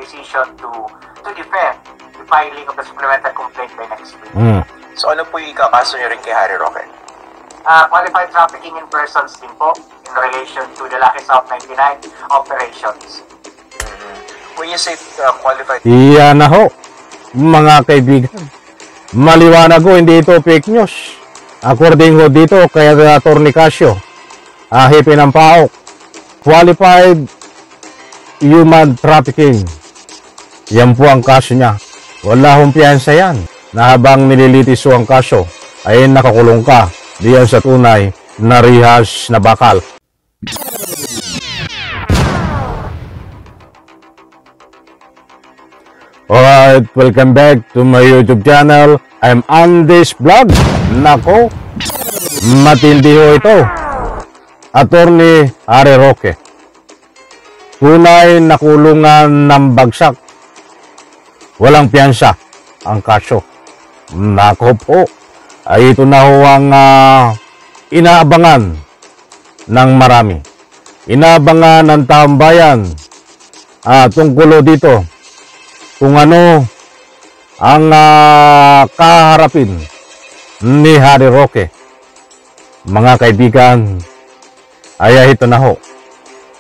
decision to defend the filing of the supplemental complaint by next week. So ano po yung ikakaso niyo rin kay Harry Roque? Qualified trafficking in persons din po in relation to the Lucky South 99 operations. When you say qualified... Iyan na ho, mga kaibigan. Maliwanag ho, hindi ito fake news. According ho dito kay Atty. Casio, Hepe ng PAOK, qualified human trafficking. Yan po ang kaso niya. Wala hong piyansa yan. Na habang nililitis ho ang kaso, ay nakakulong ka diyan sa tunay na rehas na bakal. Alright, welcome back to my YouTube channel. I'm Andy's Vlog. Nako, matindi ho ito. Attorney Harry Roque. Tunay na kulungan ng bagsak. Walang piyansa ang kaso. Nako po, ay ito na ho ang inaabangan ng marami. Inaabangan ng taong bayan tungkol dito. Kung ano ang kaharapin ni Harry Roque. Mga kaibigan, ay ito na ho.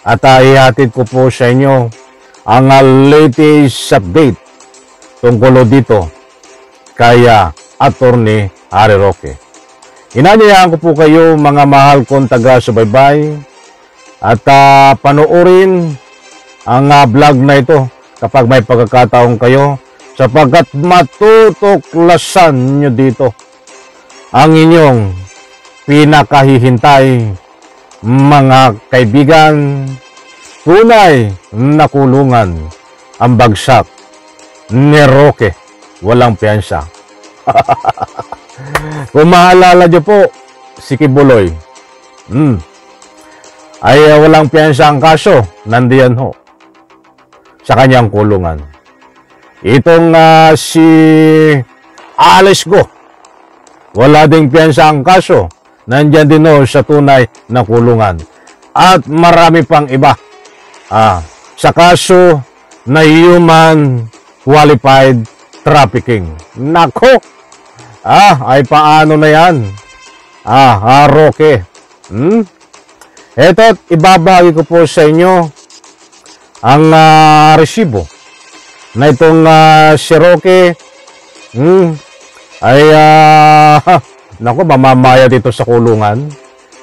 At ihatid ko po sa inyo ang latest update tungkol dito kay Attorney Harry Roque. Inanyayahan ko po kayo mga mahal kong taga-subaybay at panoorin ang vlog na ito kapag may pagkakataon kayo, sapagkat matutuklasan nyo dito ang inyong pinakahihintay, mga kaibigan. Tunay na kulungan ang bagsak ni Roque, walang piyansa. Kung maalala nyo po, si Kibuloy, ay walang piyansa ang kaso, nandiyan ho sa kanyang kulungan. Itong si Alice Go, wala ding piyansa ang kaso, nandyan din ho sa tunay na kulungan. At marami pang iba sa kaso na human qualified trafficking. Nako, ay paano na yan? Roque. Eto't ibabagi ko po sa inyo ang resibo na itong si Roque ay naku, mamamaya dito sa kulungan.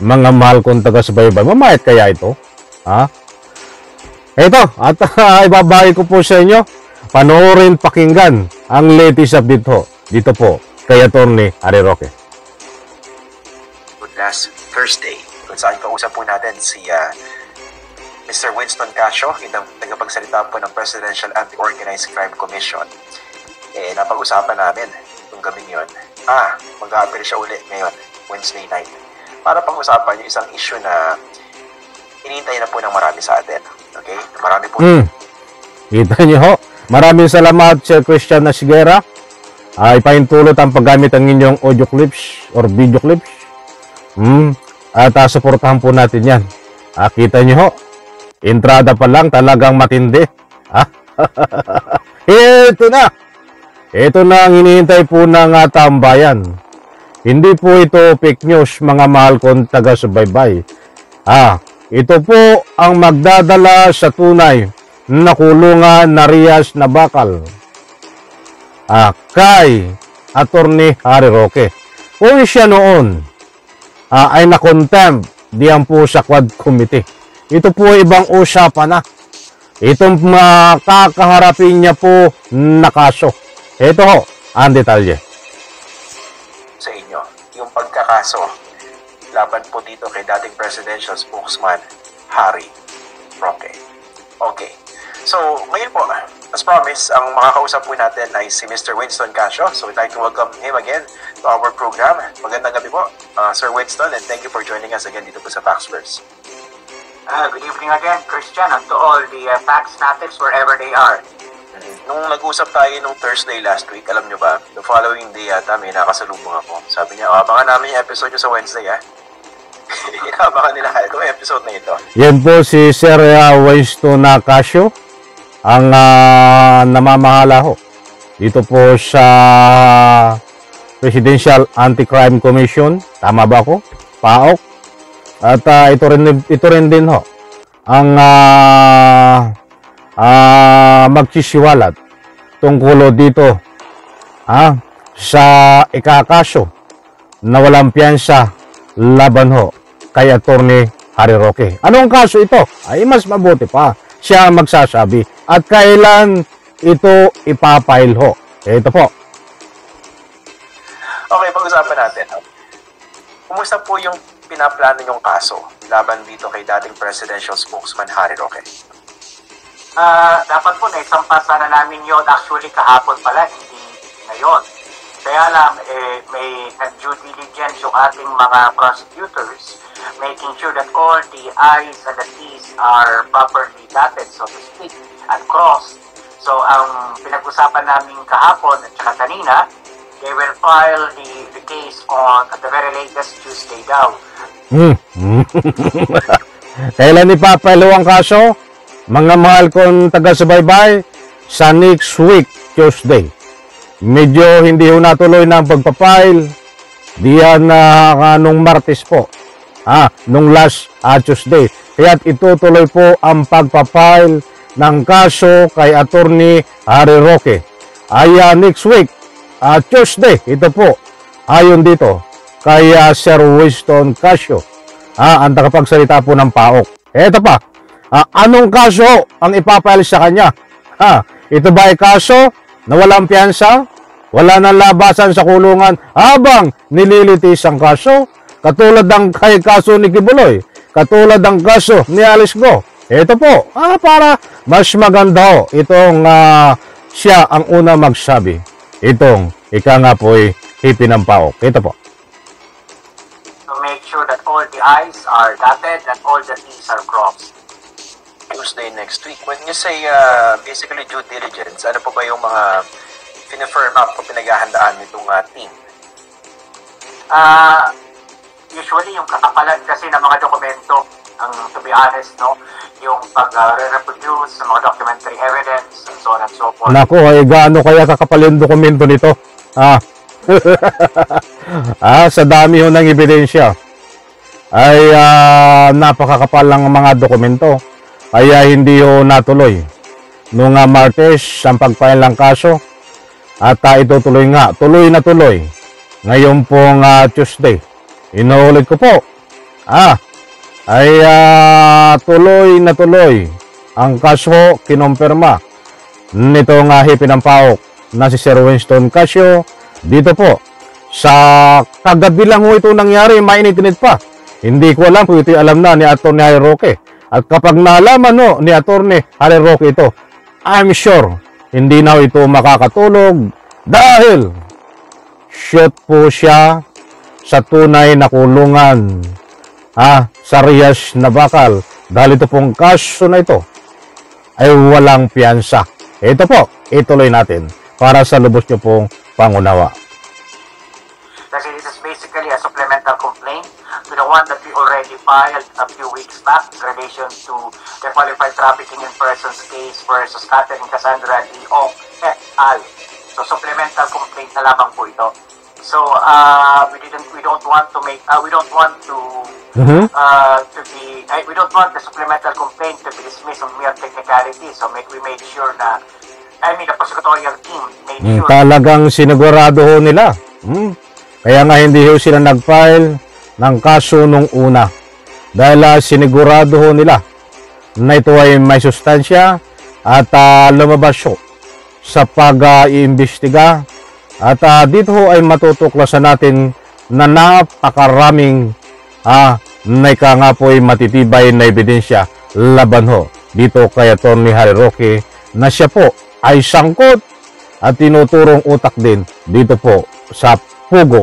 Mga mahal kong taga-subaybay, mamayat kaya ito? Ito, at ibabagi ko po sa inyo, panoorin, pakinggan ang latest update dito po kay Attorney Harry Roque. Last Thursday, kung saan kausap po natin si Mr. Winston Casio, yung tagapagsalita po ng Presidential Anti-Organized Crime Commission. Napag-usapan namin nung gabi yun. Mag-a-appear siya uli ngayon, Wednesday night, para pag-usapan yung isang issue na hinihintay na po ng marami sa atin. Okay? Marami po. Kita niyo ho. Maraming salamat, Sir Christian Nasiguera. Ipahintulot ang paggamit ng inyong audio clips or video clips. At suportahan po natin yan. Kita niyo ho. Entrada pa lang, talagang matindi. Ito na. Ito na ang hinihintay po ng tambayan. Hindi po ito fake news, mga mahal kong taga-subaybay. Ito po ang magdadala sa tunay na kulungan na rehas na bakal. Kay Attorney Harry Roque. Kung siya noon ay na-contempt diyan po sa Quad Committee. Ito po ibang usapan na. Itong kakaharapin niya po na kaso. Ito ho, ang detalye. Sa inyo, yung pagkakaso laban po dito kay dating presidential spokesman Harry Roque. Okay. So, ngayon po, as promised, ang makakausap po natin ay si Mr. Winston Casio. So, we'd like to welcome him again to our program. Magandang gabi po, Sir Winston, and thank you for joining us again dito po sa Factverse. Good evening again, Christian, and to all the fact snatics wherever they are. Nung nag-usap tayo nung Thursday last week, alam nyo ba, the following day yata may nakasalubong ako. Sabi niya, abangan namin yung episode nyo sa Wednesday, Inabangan nila itong episode na ito. Yan po si Sir Winston Casio. ang namamahala ho dito po sa Presidential Anti-Crime Commission. Tama ba ako? PAOK. At ito rin din ho ang magsisiwalat tungkol dito sa ikakaso na walang piyansa laban ho kay Attorney Harry Roque. Anong kaso ito? Ay mas mabuti pa siya ang magsasabi at kailan ito ipapile ho. Ito po. Okay, pag-usapan natin. Kumusta po yung pinaplano yung kaso laban dito kay dating presidential spokesman Harry Roque? Dapat po naisampa sana namin yon actually kahapon pala, hindi ngayon. Kaya lang, may nag-due diligence yung ating mga prosecutors, making sure that all the I's and the T's are properly dotted, so to speak, and crossed. So, ang pinag-usapan namin kahapon at saka kanina, they will file the case on at the very latest Tuesday daw. Kailan ipapile ang kaso? Mga mahal kong taga-subaybay, sa next week, Tuesday. Medyo hindi ho natuloy na ang pagpapile. Diyan nung Martes po. Nung last Tuesday. Kaya itutuloy po ang pagpapile ng kaso kay Attorney Harry Roque. Next week, Tuesday, ito po. Ayon dito, kay Sir Winston Casio. Ang tagapagsalita po ng PAOK. Ito pa. Anong kaso ang ipapile sa kanya? Ito ba ay kaso na walang piyansa? Wala nang labasan sa kulungan habang nililitis ang kaso? Katulad ng kay kaso ni Kibuloy. Katulad ng kaso ni Alice Go. Ito po. Para mas maganda ho. Itong siya ang una magsabi. Itong ika nga po ay hipin ng PAOK. Ito po. To make sure that all the I's are dotted and all the T's are crossed. Tuesday next week. When you say basically due diligence, ano po ba yung mga pinafirm up o pinaghahandaan nitong team? Usually yung kakapalan kasi ng mga dokumento, ang to be honest, no, yung pag-reproduce ng mga documentary evidence and so on and so forth. Naku, ay gaano kaya kakapal yung dokumento nito? Sa dami ho ng ebidensya ay napakakapal lang mga dokumento. Kaya hindi ho natuloy. Noong Martes, ang pagpail ng kaso, at itutuloy nga, tuloy na tuloy. Ngayon pong Tuesday, inuulit ko po, ay tuloy na tuloy. Ang kaso, kinumpirma nitong hipin ng PAOK na si Sir Winston Casio. Dito po, sa kagabi lang ho ito nangyari, mainit-init pa. Hindi ko alam kung ito alam na ni Attorney Harry Roque. At kapag nalaman ni Attorney Harry Roque ito, I'm sure hindi na ito makakatulog dahil shoot po siya sa tunay na kulungan sa Riyas na bakal dahil ito pong kaso na ito ay walang piyansa. Ito po, ituloy natin para sa lubos nyo pong pangunawa. Kasi this is basically a supplemental complaint to the one that we already filed a few weeks back in relation to the qualified trafficking in persons case versus Catherine Cassandra Leong et al. So supplemental complaint na lamang po ito. So we don't want to the supplemental complaint to be dismissed on mere technicality. So we made sure na the prosecutorial team made sure talagang sinigurado ho nila. Kaya nga hindi ho sila nag-file ng kaso nung una. Dahil sinigurado ho nila na ito ay may sustansya at lumabas ho sa pag-iimbestiga. At dito ho ay matutuklasan natin na napakaraming na ika nga po ay matitibay na ebidensya laban ho dito kay Attorney Harry Roque na siya po ay sangkot at tinuturong utak din dito po sa Pugo.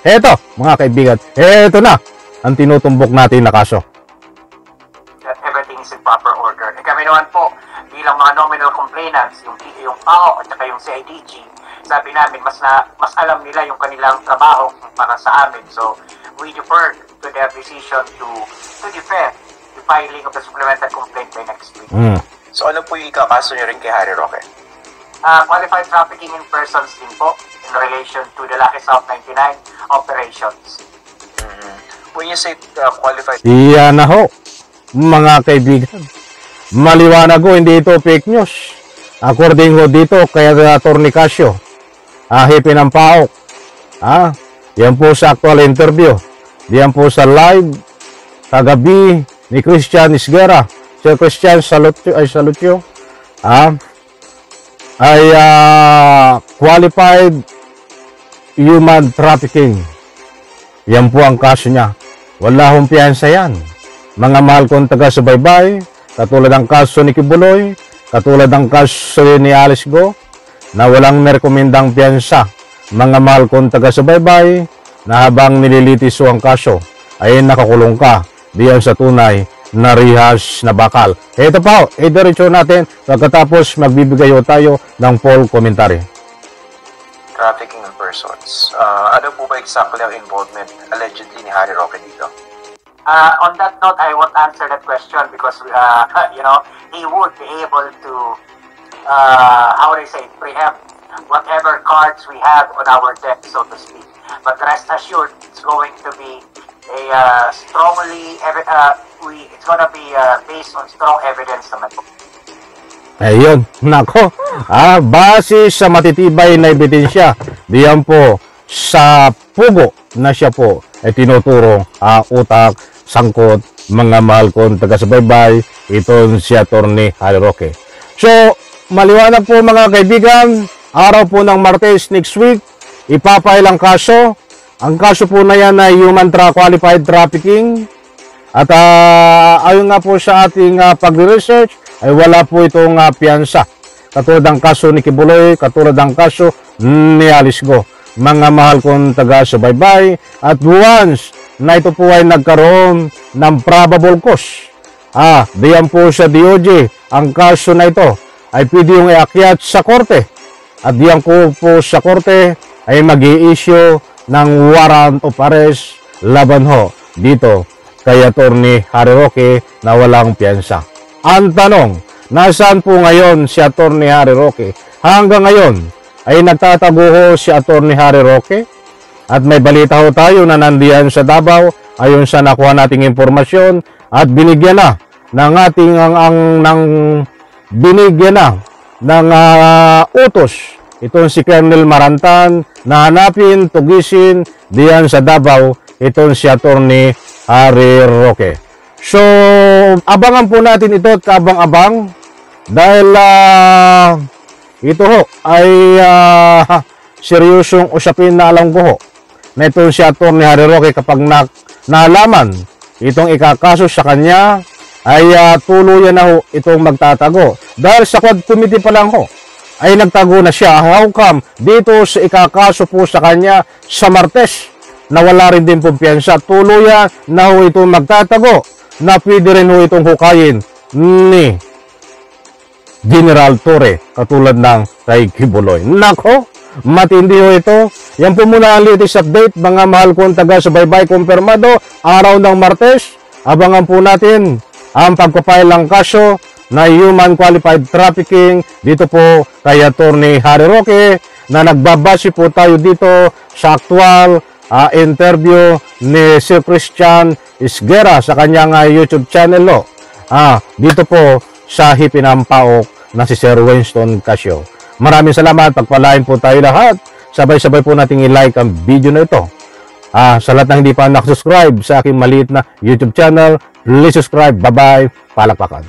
Eto, mga kaibigan, eto na ang tinutumbok natin na kaso. That everything is in proper order. Kami naman po, bilang mga nominal complainants, yung PAO at saka yung CIDG, sabi namin, mas alam nila yung kanilang trabaho para sa amin. So, we defer to their decision to defend the filing of the supplemental complaint by next week. So ano po yung ikakaso nyo rin kay Harry Roque? Qualified trafficking in persons din po in relation to the Lucky South 99 operations. When you say qualified... Iyan na ho, mga kaibigan. Maliwanag ho, hindi ito fake news. According ho dito kay Atty. Casio, Hepe ng PAOK. Yan po sa actual interview. Yan po sa live kagabi ni Christian Isguera. Si Christian Salutio ay qualified human trafficking. Yan po ang kaso niya. Wala hong piyansa yan. Mga mahal kong taga-subaybay, katulad ng kaso ni Kibuloy, katulad ng kaso ni Alice Go, na walang merekomendang piyansa. Mga mahal kong taga-subaybay, na habang nililitis ang kaso, ay nakakulong ka diyan sa tunay na rihas na bakal. Ito pa, diretso natin, pagkatapos magbibigay tayo ng poll commentary. Trafficking in persons. Ano po ba exactly ang involvement allegedly ni Harry Roque dito? On that note, I won't answer that question because, he would be able to, preempt whatever cards we have on our deck, so to speak. But rest assured, it's going to be it's going to be based on strong evidence naman po. Ayun, nako. Base sa matitibay na ebidensya, diyan po sa pugo na siya po ay tinuturong utak, sangkot, mga mahal kong taga-subaybay, itong si Atty. Harry Roque. So, maliwanag po mga kaibigan, araw po ng Martes next week, ipapile ang kaso. Ang kaso po na yan ay human qualified trafficking. At ayon nga po sa ating pag-research, ay wala po itong piyansa. Katulad ng kaso ni Kibuloy, katulad ng kaso ni Alice Go. Mga mahal kong taga-subaybay. At once na ito po ay nagkaroon ng probable cause, diyan po sa DOJ, ang kaso na ito ay pwede yung iakyat sa korte. At diyan po sa korte ay mag-i-issue ng warrant of arrest laban ho dito kay Atty. Harry Roque na walang piyansa. Ang tanong, nasaan po ngayon si Atty. Harry Roque? Hanggang ngayon ay nagtatago ho si Atty. Harry Roque at may balita ho tayo na nandiyan sa Davao ayon sa nakuha nating impormasyon at binigyan na ng ating utos itong si Colonel Marantan na hanapin, tugisin diyan sa Davao itong si Atty. Harry Roque. So, abangan po natin ito at kabang-abang dahil ito ho ay seryosong usapin na alam ko ho na itong si Atty. Harry Roque kapag nalaman itong ikakaso sa kanya ay tuluyan na ho itong magtatago. Dahil sa quad committee pa lang ho ay nagtago na siya. How come? Dito sa ikakaso po sa kanya sa Martes na wala rin din pumpiyansa. Tuluyan na ho itong magtatago na pwede rin ho itong hukayin ni General Torre katulad ng kay Kibuloy. Nako, matindi ho ito. Yan po muna ang latest update. Mga mahal kong taga-subaybay, kumpirmado, araw ng Martes. Abangan po natin ang pagpapile ng kaso na human qualified trafficking dito po kay Atty. Harry Roque na nagbabase po tayo dito sa actual interview ni Sir Christian Isguera sa kanyang YouTube channel dito po sa Hepe ng PAOK na si Sir Winston Casio. Maraming salamat, pagpalain po tayo lahat. Sabay-sabay po nating i-like ang video na ito. Sa lahat ng hindi pa nakasubscribe sa aking maliit na YouTube channel, please subscribe. Bye-bye. Palakpakan.